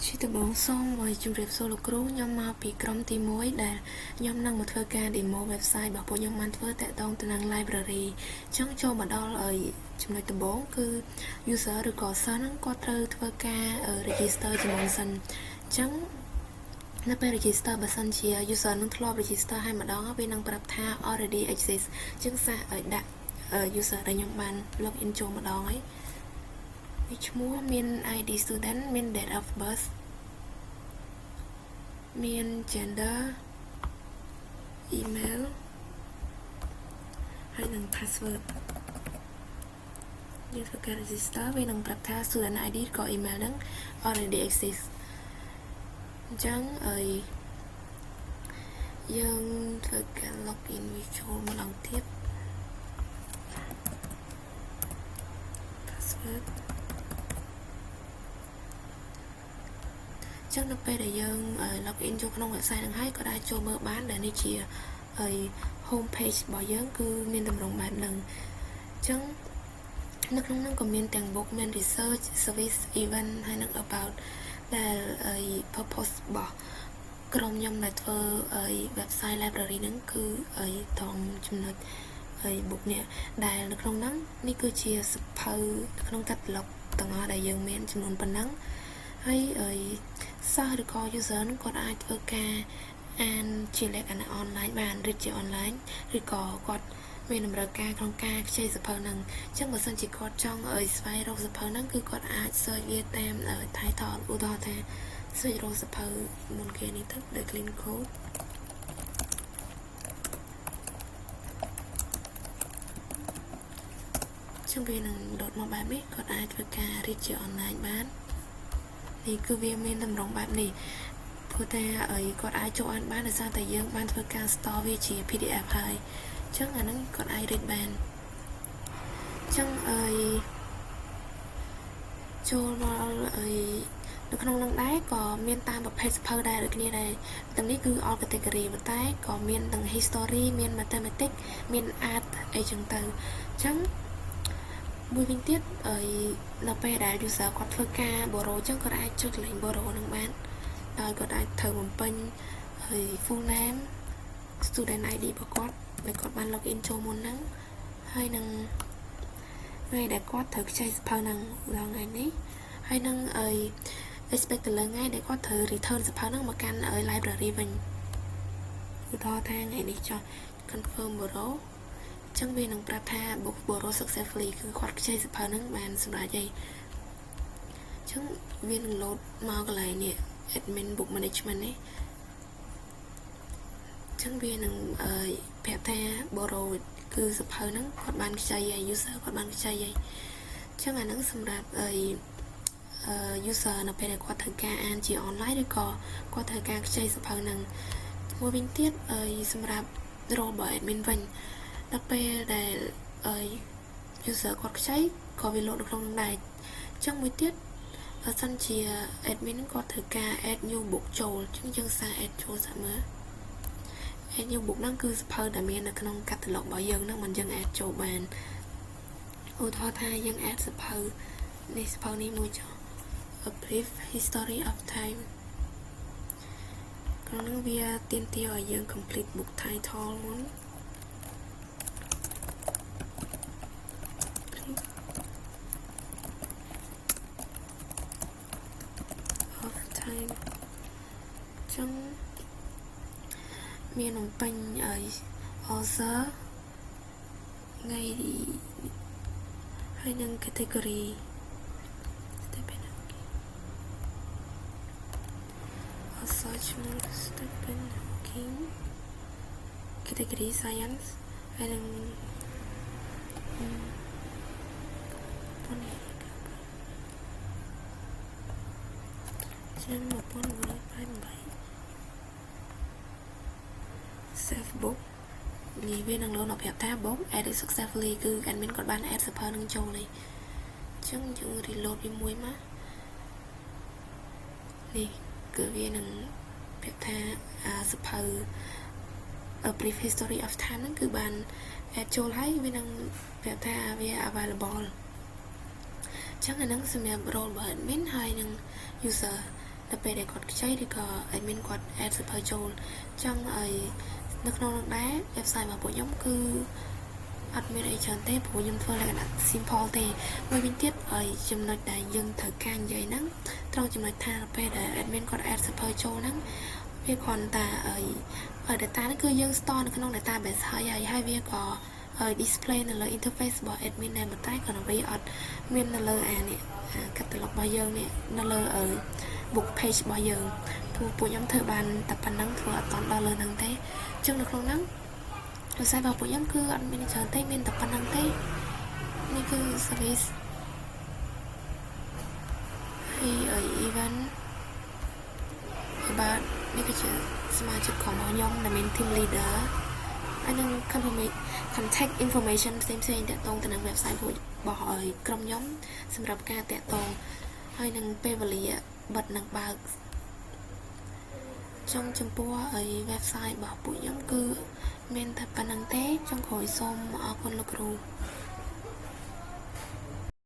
ជាដំបូងសូមជម្រាបសួរលោកគ្រូខ្ញុំមកពីក្រុមទី1ដែលខ្ញុំនឹងមកធ្វើការ demo website របស់ពួកខ្ញុំបានធ្វើតាក់ទងទៅនឹង library អញ្ចឹងចូលមកដល់ចំណុចដំបូងគឺ user ឬក៏ សិស្សហ្នឹងគាត់ត្រូវធ្វើការ register ជាមុនសិនអញ្ចឹងនៅពេល register បើសិនជា user នឹងធ្លាប់ register ហើយម្ដងវានឹងប្រាប់ថា already exist អញ្ចឹងសាកឲ្យដាក់ user ដែលខ្ញុំបាន login ចូលម្ដងហើយវាឈ្មោះមាន ID student មាន date of birth មាន gender email ហើយនឹង password យើងធ្វើការ register វានឹងប្រាប់ថា student ID ក៏ email ហ្នឹង already exist អញ្ចឹងយើងធ្វើការ login វាចូលម្ដងទៀត password ចឹងនៅពេលដែលយើង login ចូលក្នុង website ហ្នឹងហើយក៏អាចចូលមើលបានដែលនេះជា home page របស់យើងគឺមានទម្រង់បែបហ្នឹងអញ្ចឹងនៅក្នុងហ្នឹងក៏មានទាំង book មាន research service event ហើយនឹង about ដែល purpose របស់ក្រុមខ្ញុំដែលធ្វើ website library ហ្នឹងគឺត្រង់ចំណុចbook នេះដែលនៅក្នុងហ្នឹងនេះគឺជាសៀវភៅក្នុង catalog ទាំងអស់ដែលយើងមានចំនួនប៉ុណ្ណឹងហើយសិស្សឬក៏ user នឹងគាត់អាចធ្វើការអានជាលក្ខណៈ online បានឬជា online ឬក៏គាត់មានតម្រូវការក្នុងការខ្ចីសៀវភៅហ្នឹងអញ្ចឹងបើសិនជាគាត់ចង់ស្វែងរកសៀវភៅហ្នឹងគឺគាត់អាច search វាតាម title ឧទាហរណ៍ថា search រកសៀវភៅមុនគេនេះទៅ The Clean Code ចឹងវានឹងដោតមកបែបនេះគាត់អាចធ្វើការរៀបជា online បាននេះគឺវាមានតម្រង់បែបនេះព្រោះតែគាត់អាចចូលអានបានដោយសារតែយើងបានធ្វើការ store វាជា PDF ហើយអញ្ចឹងអាហ្នឹងគាត់អាចរៀបបានអញ្ចឹងចូលមកនៅក្នុងនឹងដែរក៏មានតាមប្រភេទសៀវភៅដែរដូចគ្នាដែរទាំងនេះគឺ all category ប៉ុន្តែក៏មានទាំង history មាន mathematics មាន art អីចឹងទៅអញ្ចឹងមួយវិញទៀតនៅពេលដែល user គាត់ធ្វើការ borrow ចឹងគាត់អាចចុចលេខ borrow នឹងបានដោយគាត់អាចត្រូវបំពេញfull name student ID របស់គាត់ដែលគាត់បាន login ចូលមុនហ្នឹងហើយនឹងថ្ងៃដែលគាត់ត្រូវខ្ចីសៀវភៅហ្នឹងដល់ថ្ងៃនេះហើយនឹងexpect ទៅលើថ្ងៃដែលគាត់ត្រូវ return សៀវភៅហ្នឹងមកកាន់library វិញឧទាហរណ៍ថាថ្ងៃនេះចុះ confirm borrow ចឹងវានឹងប្រាប់ថា book borrow successfully គឺគាត់ខ្ចីសៀវភៅហ្នឹងបានសម្រាប់ហើយចឹងវានឹង load មកកន្លែងនេះ admin book management នេះចឹងវានឹងប្រាប់ថា borrow គឺសៀវភៅហ្នឹងគាត់បានខ្ចីហើយ user គាត់បានខ្ចីហើយចឹងអាហ្នឹងសម្រាប់user នៅពេលដែលគាត់ត្រូវការអានជា online ឬក៏គាត់ត្រូវការខ្ចីសៀវភៅហ្នឹងមួយវិញទៀតសម្រាប់ role របស់ admin វិញដល់ពេលដែល user គាត់ខ្ចីក៏វា load នៅក្នុងហ្នឹងដែរអញ្ចឹងមួយទៀតបើសិនជា admin គាត់ត្រូវការ add new book ចូលអញ្ចឹងយើងសារ add ចូលសាកមើល add new book ហ្នឹងគឺសៀវភៅដែលមាននៅក្នុង catalog របស់យើងហ្នឹងមិនយើង add ចូលបានឧទាហរណ៍ថាយើង add សៀវភៅនេះសៀវភៅនេះមួយចុះ A brief history of time ក្នុងហ្នឹងវាទាមទារឲ្យយើង complete book title មុនចឹងមានបំពេញauthor ថ្ងៃហើយនឹង category author Stephen Hawking category science ហើយនឹងឆ្នាំ1988 save book នេះវានឹងលោកប្រាប់ថា book added successfully គឺ admin គាត់បាន add សៀវភៅនឹងចូលហើយអញ្ចឹងយើង reload វាមួយមកនេះគឺវានឹងប្រាប់ថាសៀវភៅ A brief history of time ហ្នឹងគឺបាន add ចូលហើយវានឹងប្រាប់ថាវា available ចឹងអាហ្នឹងសម្រាប់ role របស់ admin ហើយនឹង user ដល់ពេលដែលគាត់ខ្ចីឬក៏ admin គាត់ add super ចូលចឹងឲ្យនៅក្នុងនោះដែរ website របស់ពួកខ្ញុំគឺអត់មានអីច្រើនទេព្រោះខ្ញុំធ្វើលក្ខណៈ simple ទេមួយវិញទៀតឲ្យចំណុចដែលយើងត្រូវការនិយាយហ្នឹងត្រង់ចំណុចថាពេលដែល admin គាត់ add super ចូលហ្នឹងវាគ្រាន់តែឲ្យ data ហ្នឹងគឺយើង store នៅក្នុង database ហើយវាក៏ឲ្យ display នៅលើ interface របស់ admin ដែរប៉ុន្តែគ្រាន់តែវាអត់មាននៅលើអានេះ catalog របស់យើងនេះនៅលើ book page របស់យើងព្រោះពួកខ្ញុំធ្វើបានតែប៉ុណ្្នឹងធ្វើអត់តាន់ដល់លើហ្នឹងទេអញ្ចឹងនៅក្នុងហ្នឹងwebsite របស់ពួកខ្ញុំគឺអត់មានច្រើនទេមានតែប៉ុណ្្នឹងទេនេះគឺ service ហើយ event បាទនេះគឺជាសមាជិកของខ្ញុំដែលមាន team leader ហើយនឹង contact information ផ្សេងៗតាក់ទងទៅនឹង website របស់ក្រុមខ្ញុំសម្រាប់ការតាក់ទងហើយនឹងពេលវេលាបិទនិងបើកចំពោះwebsite របស់ពួកខ្ញុំគឺមានតែប៉ុណ្្នឹងទេចុងក្រោយសូមអរគុណលោកគ្រូ